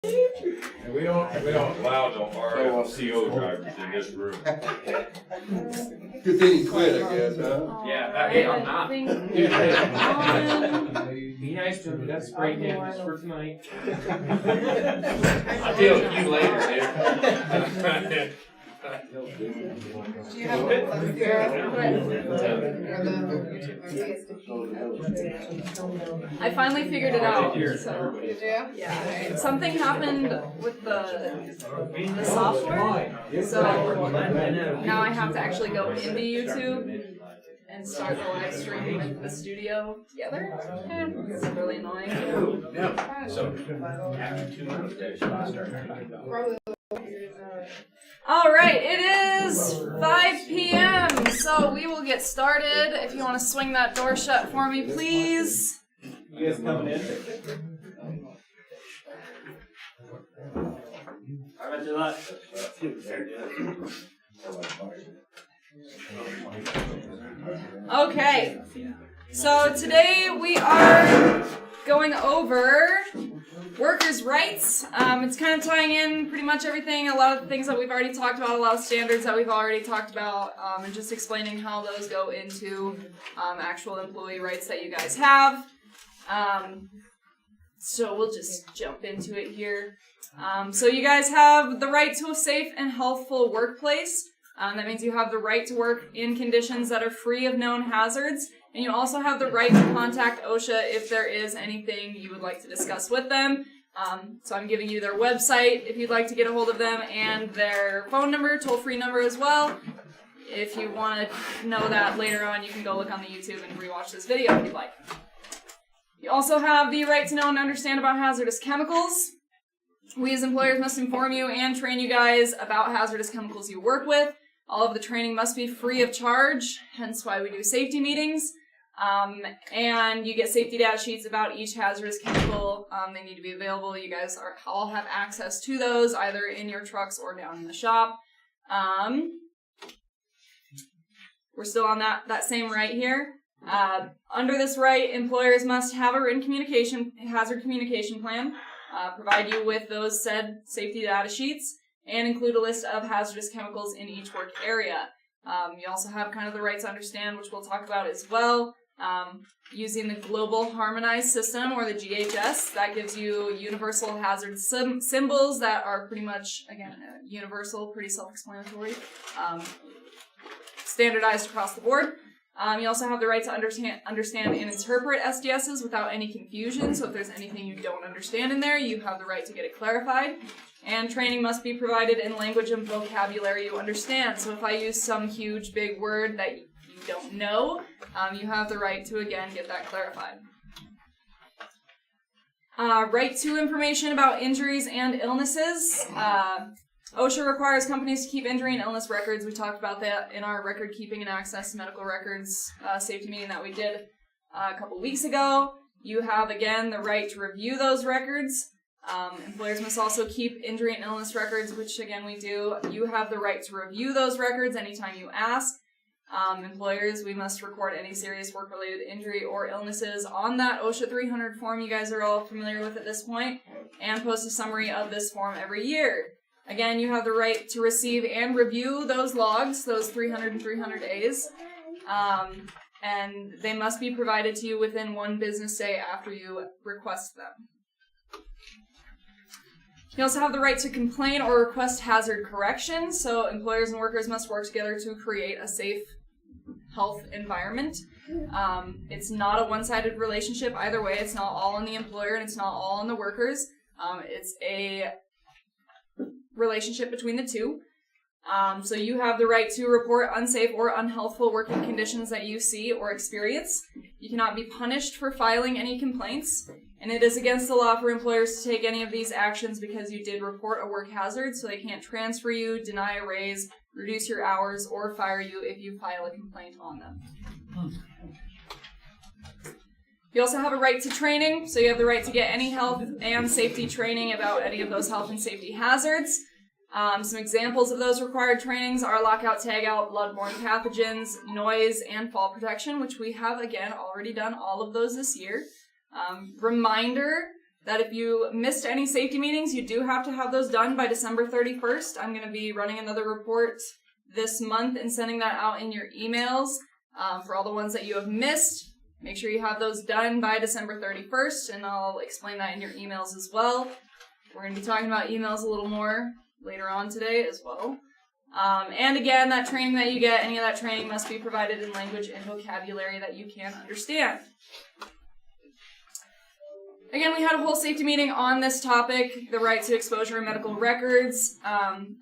And we don't allow no RFCO drivers in this room. Good thing he quit, I guess, huh? Yeah, hey, I'm not. Be nice to him. That's great news for tonight. I'll deal with you later, dude. Do you have one left here? I finally figured it out. So You do? yeah, something happened with the software. So now I have to actually go into YouTube and start the live stream with the studio together. It's really annoying. Yeah. So after 2 months, I'll start talking about. All right, it is 5 p.m. So we will get started. If you want to swing that door shut for me, please. You guys coming in? I bet you not. Okay, so today we are going over workers' rights. It's kind of tying in pretty much everything, a lot of the things that we've already talked about, a lot of standards that we've already talked about, and just explaining how those go into actual employee rights that you guys have. So we'll just jump into it here. So you guys have the right to a safe and healthful workplace. That means you have the right to work in conditions that are free of known hazards. And you also have the right to contact OSHA if there is anything you would like to discuss with them. So I'm giving you their website if you'd like to get a hold of them, and their phone number, toll-free number as well. If you want to know that later on, you can go look on the YouTube and rewatch this video if you'd like. You also have the right to know and understand about hazardous chemicals. We as employers must inform you and train you guys about hazardous chemicals you work with. All of the training must be free of charge, hence why we do safety meetings. And you get safety data sheets about each hazardous chemical. They need to be available. You guys all have access to those, either in your trucks or down in the shop. We're still on that same right here. Under this right, employers must have a written hazard communication plan, provide you with those said safety data sheets, and include a list of hazardous chemicals in each work area. You also have kind of the right to understand, which we'll talk about as well. Using the Global Harmonized System, or the GHS, that gives you universal hazard symbols that are pretty much, again, universal, pretty self-explanatory, standardized across the board. You also have the right to understand and interpret SDSs without any confusion, so if there's anything you don't understand in there, you have the right to get it clarified. And training must be provided in language and vocabulary you understand. So if I use some huge big word that you don't know, you have the right to, again, get that clarified. Right to information about injuries and illnesses. OSHA requires companies to keep injury and illness records. We talked about that in our record keeping and access to medical records safety meeting that we did a couple weeks ago. You have, again, the right to review those records. Employers must also keep injury and illness records, which, again, we do. You have the right to review those records anytime you ask. Employers, we must record any serious work-related injury or illnesses on that OSHA 300 form you guys are all familiar with at this point, and post a summary of this form every year. Again, you have the right to receive and review those logs, those 300 and 300As, and they must be provided to you within 1 business day after you request them. You also have the right to complain or request hazard correction, so employers and workers must work together to create a safe health environment. It's not a one-sided relationship either way. It's not all on the employer and it's not all on the workers. It's a relationship between the two. So you have the right to report unsafe or unhealthful working conditions that you see or experience. You cannot be punished for filing any complaints, and it is against the law for employers to take any of these actions because you did report a work hazard, so they can't transfer you, deny a raise, reduce your hours, or fire you if you file a complaint on them. You also have a right to training, so you have the right to get any health and safety training about any of those health and safety hazards. Some examples of those required trainings are lockout, tagout, bloodborne pathogens, noise, and fall protection, which we have, again, already done all of those this year. Reminder that if you missed any safety meetings, you do have to have those done by December 31st. I'm going to be running another report this month and sending that out in your emails for all the ones that you have missed. Make sure you have those done by December 31st, and I'll explain that in your emails as well. We're going to be talking about emails a little more later on today as well. And again, that training that you get, any of that training must be provided in language and vocabulary that you can understand. Again, we had a whole safety meeting on this topic, the right to exposure in medical records.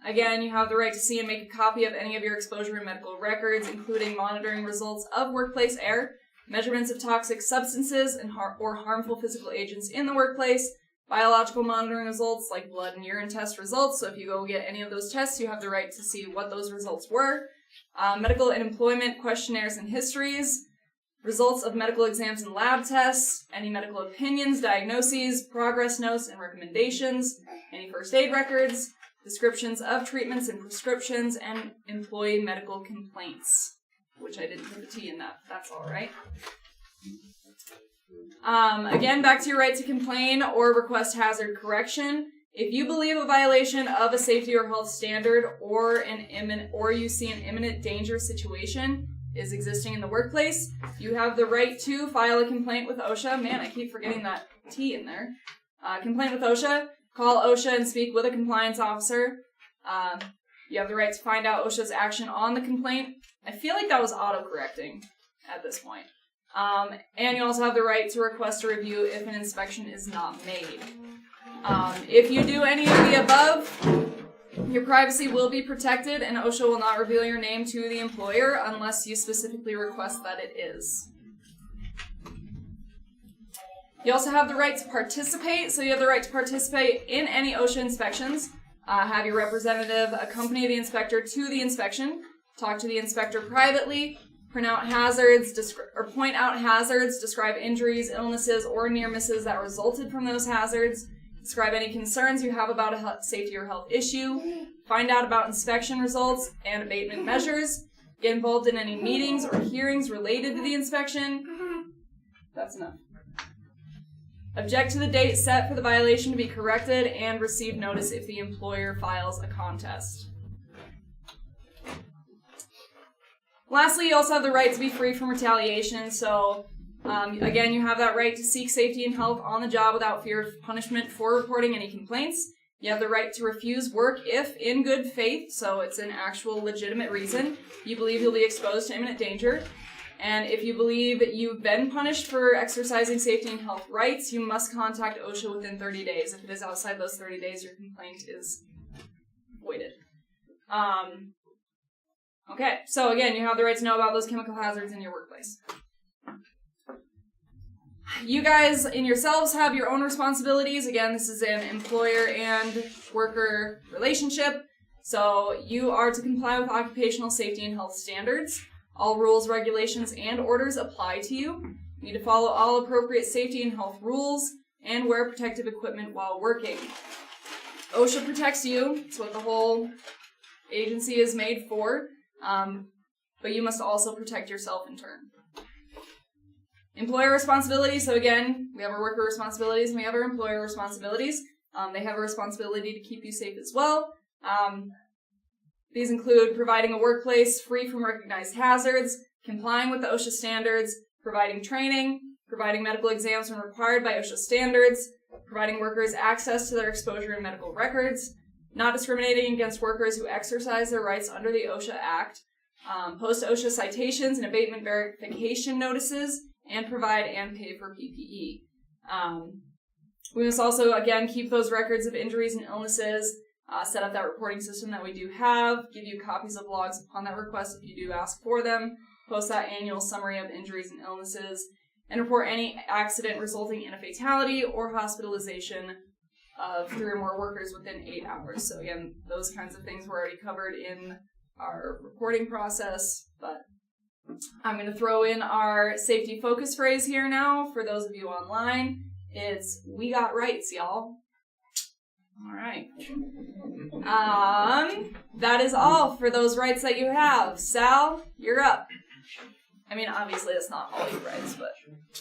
Again, you have the right to see and make a copy of any of your exposure in medical records, including monitoring results of workplace air, measurements of toxic substances and or harmful physical agents in the workplace, biological monitoring results like blood and urine test results. So if you go get any of those tests, you have the right to see what those results were. Medical and employment questionnaires and histories, results of medical exams and lab tests, any medical opinions, diagnoses, progress notes and recommendations, any first aid records, descriptions of treatments and prescriptions, and employee medical complaints, which I didn't put the T in that. That's all right. Again, back to your right to complain or request hazard correction. If you believe a violation of a safety or health standard or you see an imminent danger situation is existing in the workplace, you have the right to file a complaint with OSHA. Man, I keep forgetting that T in there. Complaint with OSHA. Call OSHA and speak with a compliance officer. You have the right to find out OSHA's action on the complaint. I feel like that was auto-correcting at this point. And you also have the right to request a review if an inspection is not made. If you do any of the above, your privacy will be protected, and OSHA will not reveal your name to the employer unless you specifically request that it is. You also have the right to participate, so you have the right to participate in any OSHA inspections. Have your representative accompany the inspector to the inspection, talk to the inspector privately, point out hazards, describe injuries, illnesses, or near misses that resulted from those hazards, describe any concerns you have about a safety or health issue, find out about inspection results and abatement measures, get involved in any meetings or hearings related to the inspection. That's enough. Object to the date set for the violation to be corrected and receive notice if the employer files a contest. Lastly, you also have the right to be free from retaliation. So, again, you have that right to seek safety and health on the job without fear of punishment for reporting any complaints. You have the right to refuse work if, in good faith, so it's an actual legitimate reason, you believe you'll be exposed to imminent danger. And if you believe you've been punished for exercising safety and health rights, you must contact OSHA within 30 days. If it is outside those 30 days, your complaint is voided. Okay, so again, you have the right to know about those chemical hazards in your workplace. You guys in yourselves have your own responsibilities. Again, this is an employer and worker relationship. So you are to comply with occupational safety and health standards. All rules, regulations, and orders apply to you. You need to follow all appropriate safety and health rules and wear protective equipment while working. OSHA protects you. It's what the whole agency is made for. But you must also protect yourself in turn. Employer responsibility. So again, we have our worker responsibilities and we have our employer responsibilities. They have a responsibility to keep you safe as well. These include providing a workplace free from recognized hazards, complying with the OSHA standards, providing training, providing medical exams when required by OSHA standards, providing workers access to their exposure and medical records, not discriminating against workers who exercise their rights under the OSHA Act, post OSHA citations and abatement verification notices, and provide and pay for PPE. We must also, again, keep those records of injuries and illnesses, set up that reporting system that we do have, give you copies of logs upon that request if you do ask for them, post that annual summary of injuries and illnesses, and report any accident resulting in a fatality or hospitalization of 3 or more workers within 8 hours. So again, those kinds of things were already covered in our reporting process, but I'm going to throw in our safety focus phrase here now for those of you online. It's, we got rights, y'all. All right. That is all for those rights that you have. Sal, you're up. I mean, obviously that's not all your rights, but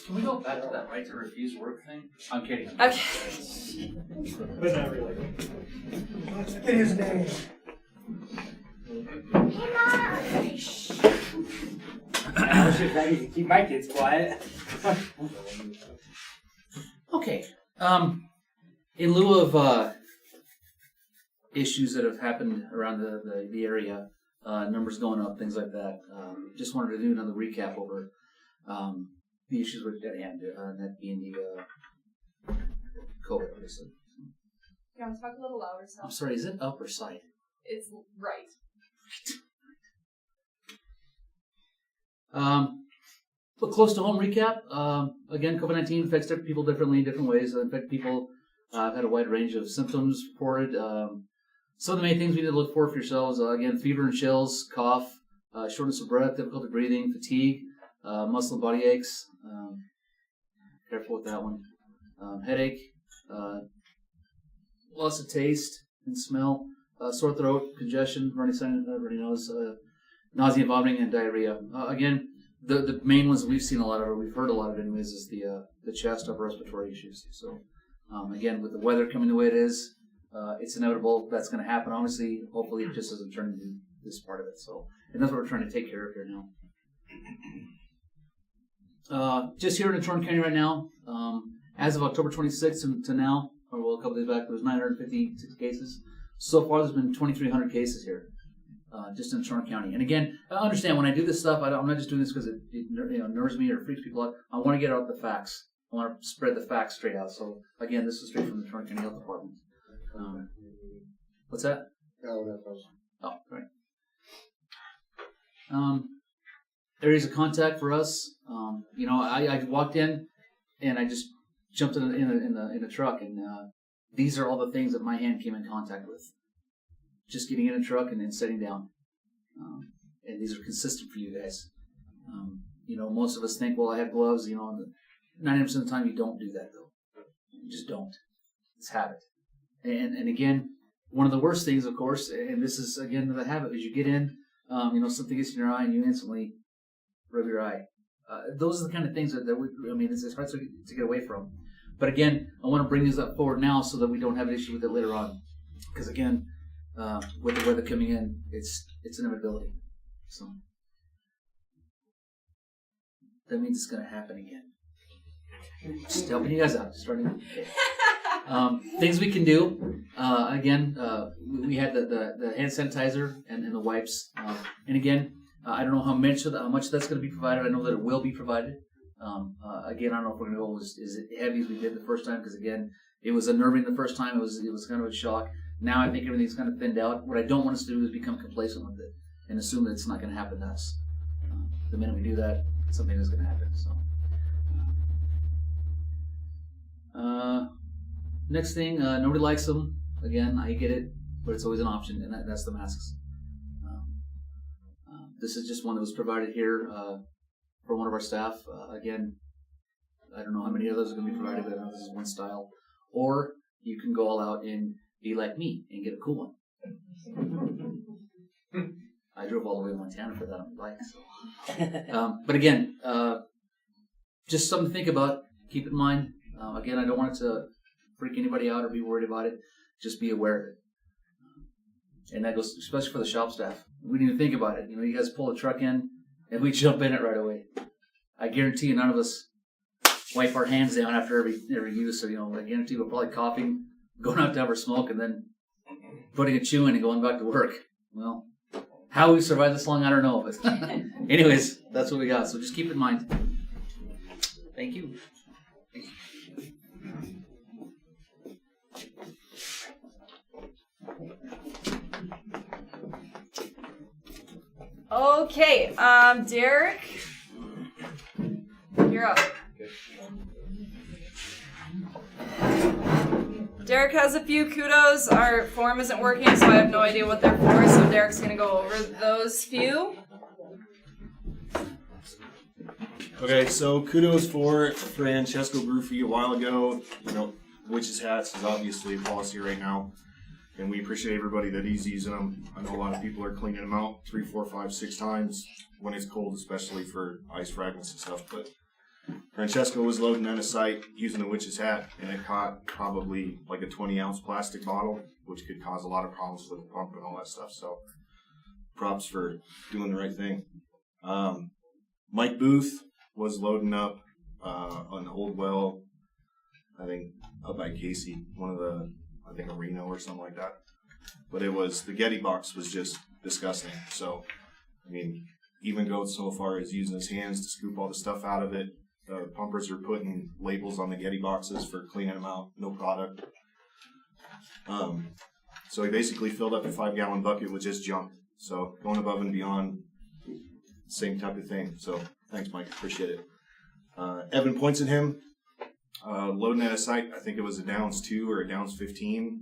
Can we go back to that right to refuse work thing? I'm kidding. okay. But not really. In his name. I wish if I could keep my kids quiet. Okay. In lieu of issues that have happened around the area, numbers going up, things like that, just wanted to do another recap over the issues with at hand, that being the COVID, obviously. You want to talk a little louder, so I'm sorry, is it up or side? it's right. But close to home recap. Again, COVID-19 affects people differently in different ways. It affects people. I've had a wide range of symptoms reported. Some of the main things we need to look for yourselves, again, fever and chills, cough, shortness of breath, difficulty breathing, fatigue, muscle and body aches. Careful with that one. Headache, loss of taste and smell, sore throat, congestion, runny nose, nausea, vomiting, and diarrhea. Again, the main ones that we've seen a lot of, or we've heard a lot of anyways, is the chest, upper respiratory issues. So, again, with the weather coming the way it is, it's inevitable that's going to happen. Obviously, hopefully it just doesn't turn into this part of it. So, and that's what we're trying to take care of here now. Just here in Torrance County right now, as of October 26th to now, or well, a couple days back, there was 956 cases. So far, there's been 2,300 cases here, just in Torrance County. And again, I understand when I do this stuff, I'm not just doing this because it nerves me or freaks people out. I want to get out the facts. I want to spread the facts straight out. So again, this is straight from the Torrance County Health Department. What's that? Oh, right. Areas of contact for us. I walked in and I just jumped in a truck, and these are all the things that my hand came in contact with. Just getting in a truck and then sitting down. And these are consistent for you guys. Most of us think, well, I have gloves. 90% of the time you don't do that though. You just don't. It's habit. And again, one of the worst things, of course, and this is again the habit, is you get in, something gets in your eye and you instantly rub your eye. Those are the kind of things that it's hard to get away from. But again, I want to bring these up forward now so that we don't have an issue with it later on. Because again, with the weather coming in, it's an inevitability. So that means it's going to happen again. Just helping you guys out. Things we can do. Again, we had the hand sanitizer and the wipes. And again, I don't know how much that's going to be provided. I know that it will be provided. Again, I don't know if we're going to go as heavy as we did the first time, because again, it was unnerving the first time. It was kind of a shock. Now I think everything's kind of thinned out. What I don't want us to do is become complacent with it and assume that it's not going to happen to us. The minute we do that, something is going to happen. So, next thing, nobody likes them. Again, I get it, but it's always an option, and that's the masks. This is just one that was provided here for one of our staff. Again, I don't know how many others are going to be provided, but I know this is one style. Or you can go all out and be like me and get a cool one. I drove all the way to Montana for that on my bike. So. But again, just something to think about. Keep in mind. Again, I don't want it to freak anybody out or be worried about it. Just be aware of it. And that goes especially for the shop staff. We need to think about it. You guys pull a truck in and we jump in it right away. I guarantee you none of us wipe our hands down after every use. So, I guarantee we're probably coughing, going out to have our smoke, and then putting a chew in and going back to work. Well, how we survived this long, I don't know. But anyways, that's what we got. So just keep in mind. Thank you. Okay, Derek, you're up. Derek has a few kudos. Our form isn't working, so I have no idea what they're for, so Derek's going to go over those few. Okay, so kudos for Francesco grew for you a while ago. Witches hats is obviously a policy right now. and we appreciate everybody that is using them. I know a lot of people are cleaning them out 3, 4, 5, 6 times when it's cold, especially for ice fragments and stuff. But Francesco was loading on a site using the witch's hat, and it caught probably like a 20-ounce plastic bottle, which could cause a lot of problems with the pump and all that stuff. So props for doing the right thing. Mike Booth was loading up an old well, I think up by Casey, I think a Reno or something like that. But the Getty box was just disgusting. So, I mean, even goes so far as using his hands to scoop all the stuff out of it. The pumpers are putting labels on the Getty boxes for cleaning them out, no product. So he basically filled up a 5-gallon bucket with just junk. So going above and beyond, same type of thing. So thanks, Mike. Appreciate it. Evan points at him, loading at a site. I think it was a Downs 2 or a Downs 15.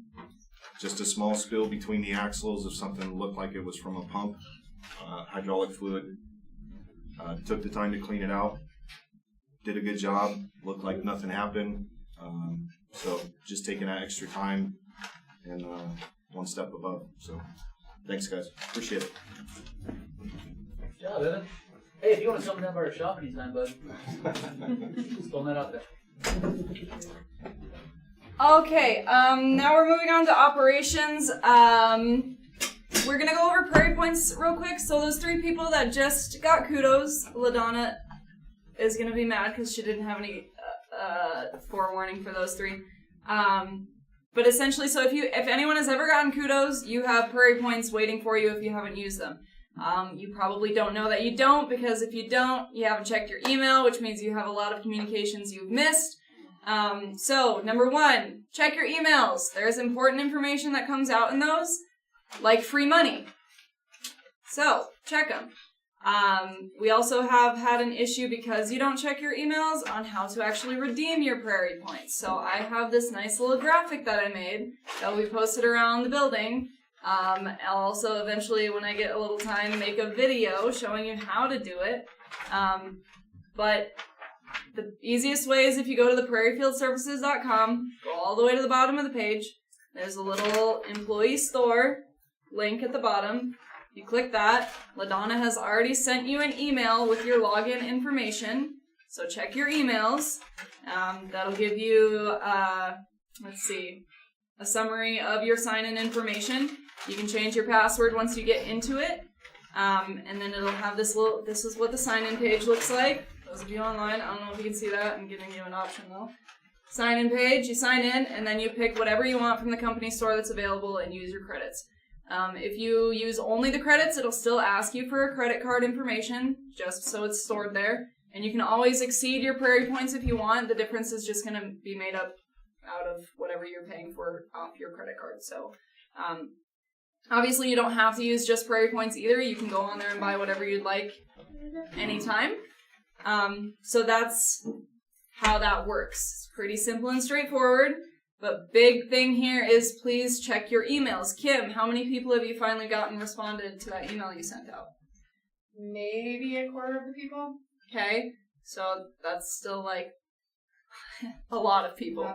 Just a small spill between the axles of something that looked like it was from a pump, hydraulic fluid. Took the time to clean it out. Did a good job. Looked like nothing happened. So just taking that extra time and one step above. So thanks, guys. Appreciate it. Good job, Evan. Hey, if you want to come down by our shop anytime, bud. Just throwing that out there. Okay, now we're moving on to operations. We're gonna go over Prairie Points real quick. So those 3 people that just got kudos, LaDonna is gonna be mad because she didn't have any forewarning for those 3. But essentially, so if anyone has ever gotten kudos, you have Prairie Points waiting for you if you haven't used them. You probably don't know that you don't, because if you don't, you haven't checked your email, which means you have a lot of communications you've missed. So, number 1, check your emails. There's important information that comes out in those, like free money. So, check them. We also have had an issue because you don't check your emails on how to actually redeem your Prairie Points. So, I have this nice little graphic that I made that we posted around the building. I'll also eventually, when I get a little time, make a video showing you how to do it. But the easiest way is if you go to the prairiefieldservices.com, go all the way to the bottom of the page. There's a little employee store link at the bottom. You click that. LaDonna has already sent you an email with your login information. So check your emails. That'll give you, a summary of your sign-in information. You can change your password once you get into it. And then it'll have this is what the sign-in page looks like. Those of you online, I don't know if you can see that. I'm giving you an option though. Sign-in page, you sign in, and then you pick whatever you want from the company store that's available and use your credits. If you use only the credits, it'll still ask you for a credit card information, just so it's stored there. And you can always exceed your Prairie Points if you want. The difference is just going to be made up out of whatever you're paying for off your credit card. So, obviously you don't have to use just Prairie Points either. You can go on there and buy whatever you'd like anytime. So that's how that works. It's pretty simple and straightforward. But big thing here is please check your emails. Kim, how many people have you finally gotten responded to that email you sent out? Maybe a quarter of the people. Okay, so that's still like a lot of people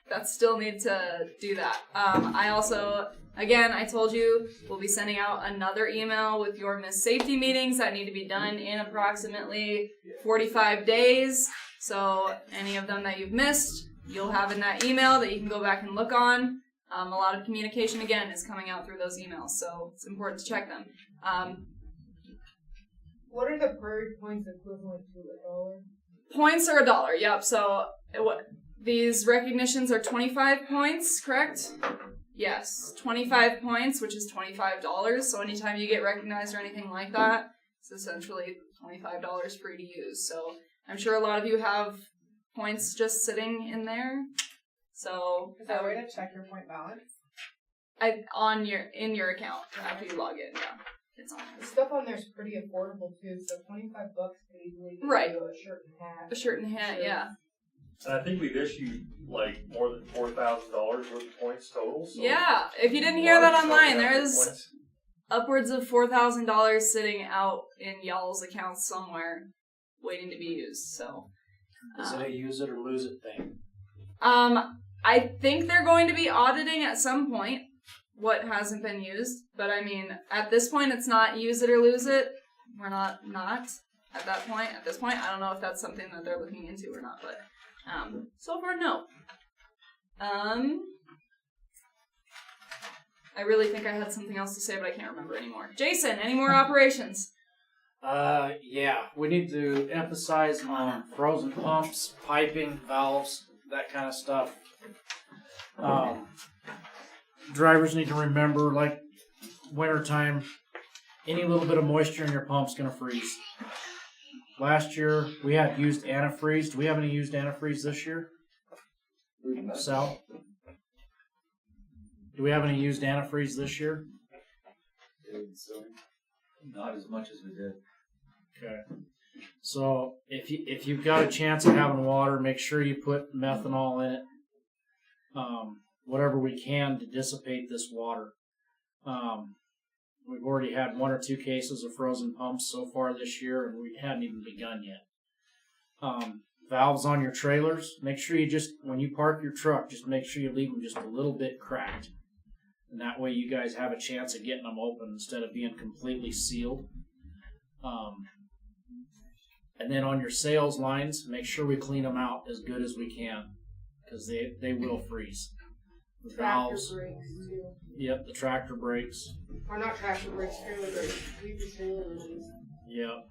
that still need to do that. I also, again, I told you we'll be sending out another email with your missed safety meetings that need to be done in approximately 45 days. So any of them that you've missed, you'll have in that email that you can go back and look on. A lot of communication, again, is coming out through those emails, so it's important to check them. What are the Prairie Points equivalent to, $1? Points are $1, yep. So these recognitions are 25 points, correct? Yes, 25 points, which is $25. So anytime you get recognized or anything like that, it's essentially $25 free to use. So I'm sure a lot of you have points just sitting in there. So is there a way to check your point balance? In your account after you log in, yeah. It's on there. The stuff on there is pretty affordable too, so $25 could easily get right. you a shirt and hat. A shirt and hat, yeah. And I think we've issued like more than $4,000 worth of points total. So yeah, if you didn't hear that online, there is upwards of $4,000 sitting out in y'all's accounts somewhere, waiting to be used. So, is it a use it or lose it thing? I think they're going to be auditing at some point. what hasn't been used. But I mean, at this point, it's not use it or lose it. We're not at that point. At this point, I don't know if that's something that they're looking into or not. But so far, no. I really think I had something else to say, but I can't remember anymore. Jason, any more operations? Yeah, we need to emphasize on frozen pumps, piping, valves, that kind of stuff. Drivers need to remember, like wintertime, any little bit of moisture in your pump's going to freeze. Last year, we had used antifreeze. Do we have any used antifreeze this year? Sal? Do we have any used antifreeze this year? Not as much as we did. Okay. So if you've got a chance of having water, make sure you put methanol in it. Whatever we can to dissipate this water. We've already had 1 or 2 cases of frozen pumps so far this year, and we hadn't even begun yet. Valves on your trailers, make sure you just, when you park your truck, just make sure you leave them just a little bit cracked. And that way you guys have a chance of getting them open instead of being completely sealed. And then on your sales lines, make sure we clean them out as good as we can, because they will freeze. The valves. Tractor brakes, too. Yep, the tractor brakes. Or not tractor brakes, trailer brakes. We just trailer brakes. Yep.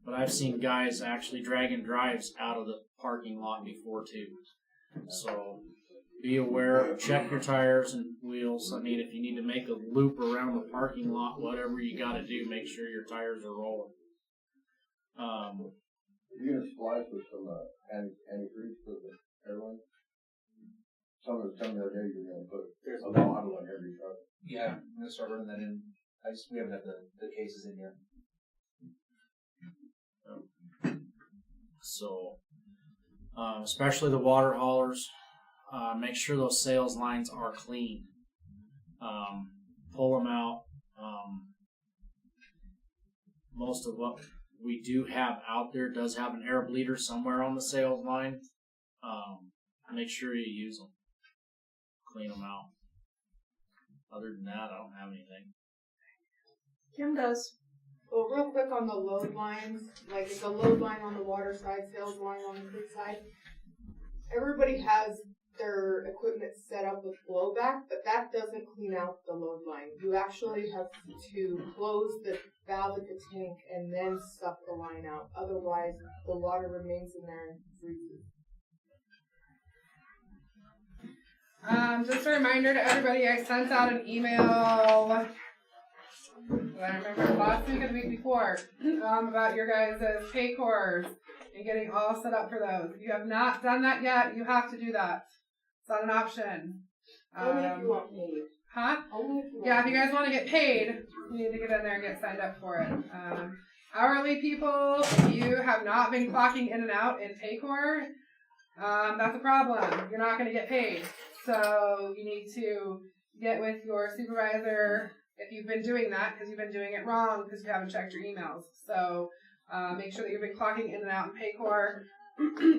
But I've seen guys actually dragging drives out of the parking lot before, too. So be aware, check your tires and wheels. I mean, if you need to make a loop around the parking lot, whatever you got to do, make sure your tires are rolling. You're going to splice with some antifreeze for the airline? Someone was telling me the other day you're going to put a bottle in every truck. Yeah, I'm going to start running that in. We haven't had the cases in yet. So, especially the water haulers, make sure those sales lines are clean. Pull them out. Most of what we do have out there does have an air bleeder somewhere on the sales line. Make sure you use them. Clean them out. Other than that, I don't have anything. Kim does. Well, real quick on the load lines, like it's a load line on the water side, sales line on the creek side. Everybody has their equipment set up with blowback, but that doesn't clean out the load line. You actually have to close the valve at the tank and then suck the line out. Otherwise, the water remains in there and freezes. Just a reminder to everybody, I sent out an email, I remember last week or the week before, about your guys' PayCores and getting all set up for those. If you have not done that yet, you have to do that. It's not an option. Only if you want paid. Huh? Only if you want Yeah, if you guys want to get paid, you need to get in there and get signed up for it. Hourly people, if you have not been clocking in and out in PayCore, that's a problem. You're not going to get paid. So you need to get with your supervisor if you've been doing that, because you've been doing it wrong because you haven't checked your emails. So make sure that you've been clocking in and out in PayCore.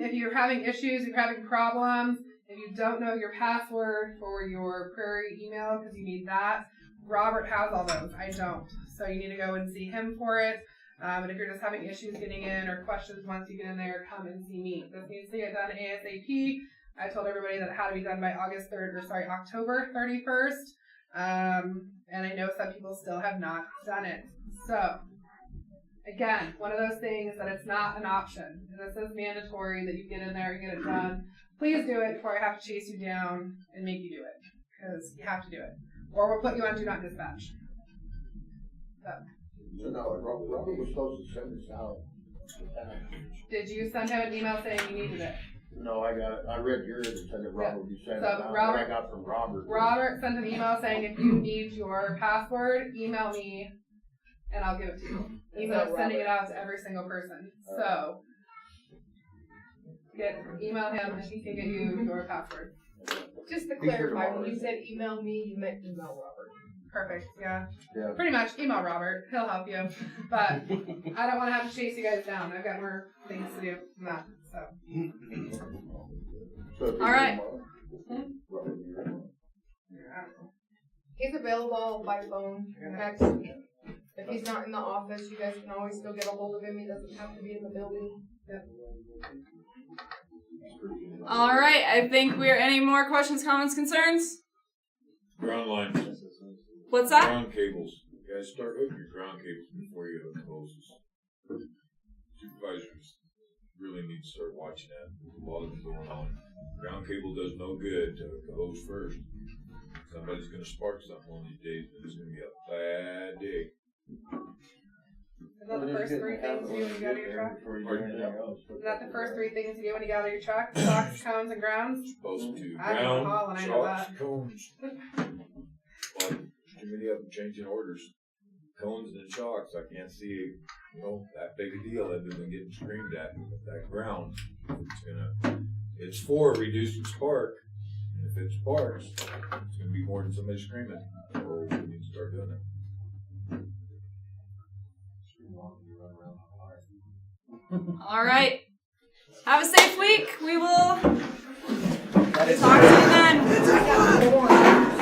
If you're having issues, if you're having problems, if you don't know your password for your Prairie email, because you need that, Robert has all those. I don't. So you need to go and see him for it. And if you're just having issues getting in or questions once you get in there, come and see me. This needs to get done ASAP. I told everybody that it had to be done by October 31st. And I know some people still have not done it. So, again, one of those things that it's not an option. And this is mandatory that you get in there and get it done. Please do it before I have to chase you down and make you do it. Because you have to do it. Or we'll put you on Do Not Dispatch. So. So no, Robert was supposed to send this out. Did you send him an email saying you needed it? No, I got it. I read yours and said that Robert would send it So out. Robert- What I got from Robert. Robert sent an email saying if you need your password, email me and I'll give it to you. He's not sending it out to every single person. So email him and he can get you your password. Just to clarify, when you said email me, you meant email Robert. Perfect, yeah. Yeah. Pretty much, email Robert. He'll help you. But I don't want to have to chase you guys down. I've got more things to do than that. So. So All right. Robert, you're in. Yeah. He's available by phone, text. If he's not in the office, you guys can always still get a hold of him. He doesn't have to be in the building. All right, I think we're any more questions, comments, concerns? Ground lines. What's that? Ground cables. You guys start hooking your ground cables before you hook hoses. Supervisors really need to start watching that. A lot of them going on. Ground cable does no good to hook the hose first. Somebody's going to spark something one of these days, and it's going to be a bad day. Is that the first three things you do when you go to your truck? Is that the first three things you do when you get out of your truck? Shocks, cones, and grounds? Supposed to. I don't know, and I know shocks, that. cones. But too many of them changing orders. Cones and shocks, I can't see, that big a deal other than getting screamed at. That ground, it's for reducing spark. And if it sparks, it's gonna be more than somebody screaming. So we need to start doing it. All right. Have a safe week. We will talk to you then.